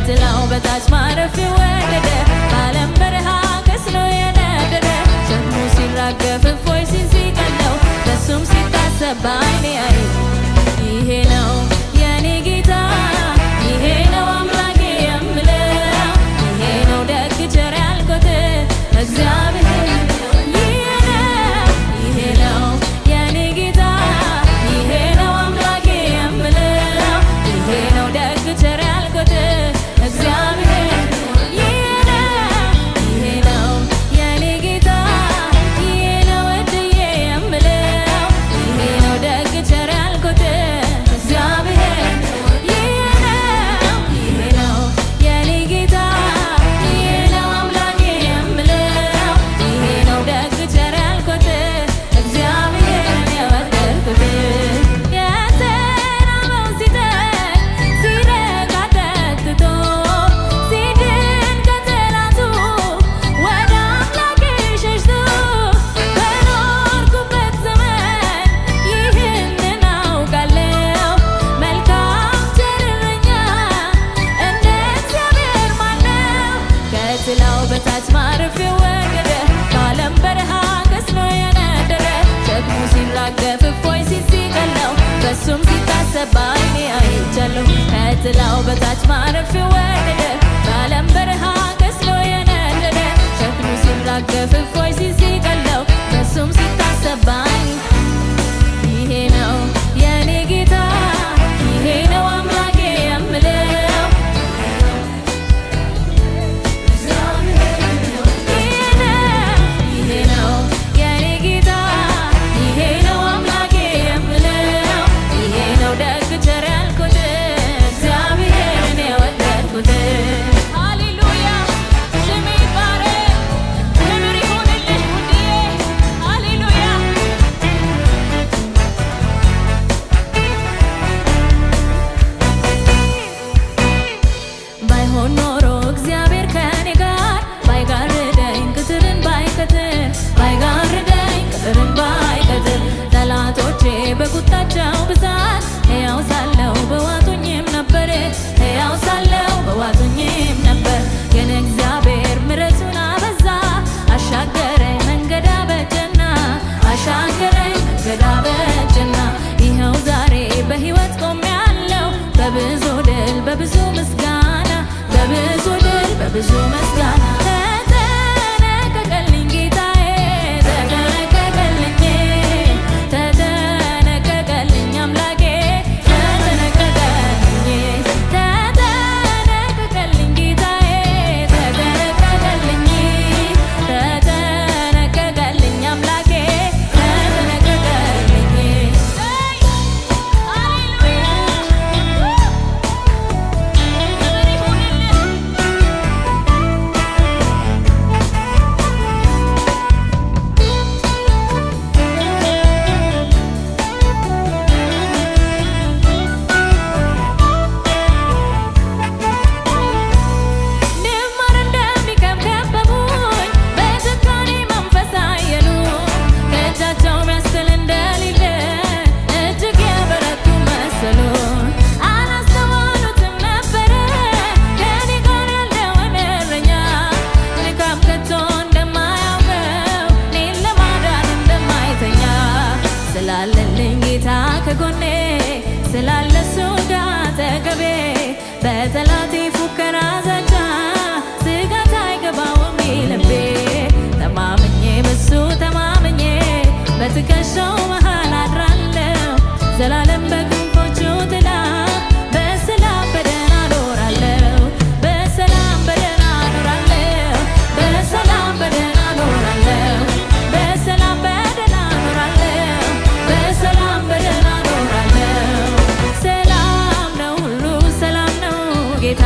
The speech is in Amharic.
ከጥላው በታች ማረፍ ወደደ በዓለም በረሃ ከስሎ የነደደ ሸክሙ ሲራገፍ እፎይ ሲል ሲቀለው በሱም ሲታሰብ በዓይኔ አይ ይሄ ነው የኔ ጌታ ይሄ ነው አምላኬ የምለው ይሄ ነው ደግ ቸር ያልኩት እግዚአብሔር ይሄ ነው የኔ ጌታ ይሄ ነው አምላኬ የምለው ይሄ ነው ደግ ቸር ያልኩት እግዚአብሔር ይሄ ነው የኔ ጌታ ይሄ ነው እድዬ የምለው ይሄ ነው ደግ ቸር ያልኩት እግዚአብሔር ይሄ ነው የኔ ጌታ ይሄ ነው አምላኬ የምለው ይሄ ነው ደግ ቸር ያልኩት እግዚአብሔርን የወደድኩት የተራበው ሲጠግብ ሲረካ ጠጥቶ ሲድን ከጠላቱ ወደ አምላኬ ሸሽቶ በኖርኩበት ዘመን ይህንን አውቃለሁ መልካም ቸር እረኛ እንደ እግዚአብሔር ማነው ከጥላው በታች ማረፍ ወደደ በዓለም በረሃ ከስሎ የነደደ ሸክሙ ሲራገፍ እፎይ ሲል ሲቀለው በሱም ሲታሰብ በዓይኔ አይቻለሁ ከጥላው በታች ማረፍ ወደደ በዓለም በረሃ ከስሎ የነደደ ሸክሙ ሲራገፍ እፎይ ሲል ሲቀለው በሱም ሲታሰብ በዓይኔ ይሄ ነው የኔ ጌታ ይሄ ነው አምላኬ የምለው ይሄ ነው የኔ ጌታ ይሄ ነው አምላኬ የምለው ይሄ ነው ደግ ቸር ያልኩት እግዚአብሔርን የወደድኩት ሃሌሉያ ስሜ ይባረክ ክብር ይሁንልህ ውዴ ሃሌሉያ ባይሆን ኖሮ እግዚአብሔር ከኔ ጋር ባይጋርደኝ ቅጥርን ባይቀጥር ባይጋርደኝ ቅጥርን ባይቀጥር ጠላቶቼ በቁጣቸው ብዛት ሕያው ሳለሁ በዋጡኝም ነበር ሕያው ሳለሁ በዋጡኝም ነበር ግን እግዚአብሔር ምሕረቱን አበዛ አሻገረኝ መንገድ አበጀና አሻገረኝ መንገድ አበጀና ይኸው ዛሬ በሕይወት ቆሜያለሁ በብዙ ድል በብዙ ምስጋና በብዙ ድል በብዙ ምስጋና ተጠነቀቀልኝ ጌታዬ ተጠነቀቀልኝ ተጠነቀቀልኝ አምላኬ ተጠነቀቀልኝ ተጠነቀቀልኝ ጌታዬ ተጠነቀቀልኝ ተጠነቀቀልኝ አምላኬ ተጠነቀቀልኝ ድንበር እንደሚከበቡኝ በጭካኔ መንፈስ አየሉ ከእጃቸው ሚያስጥል እንደሌለ እጅግ የበረቱ መሰሉ አላስተዋሉትም ነበረ ከኔ ጋር ያለውን እረኛ ድካም ከቶ እንደማያውቀው እኔን ለማዳን እንደማይተኛ ስላለልኝ ጌታ ከጎኔ ስላለ እሱ አጠገቤ በጠላቴ ፉከራ ዛቻ ስጋት አይገባውም ልቤ ተማምኜ በሱ ተማምኜ በትከሻው መሃል አድራለሁ ዘላለም በክንፎቹ ጥላ በሰላም በደህና እኖራለሁ በሰላም በደህና እኖራለሁ በሰላም በደህና እኖራለሁ በሰላም በደህና እኖራለሁ በሰላም በደህና እኖራለሁ ሰላም ነው ሁሉ ሰላም ነው ጌታ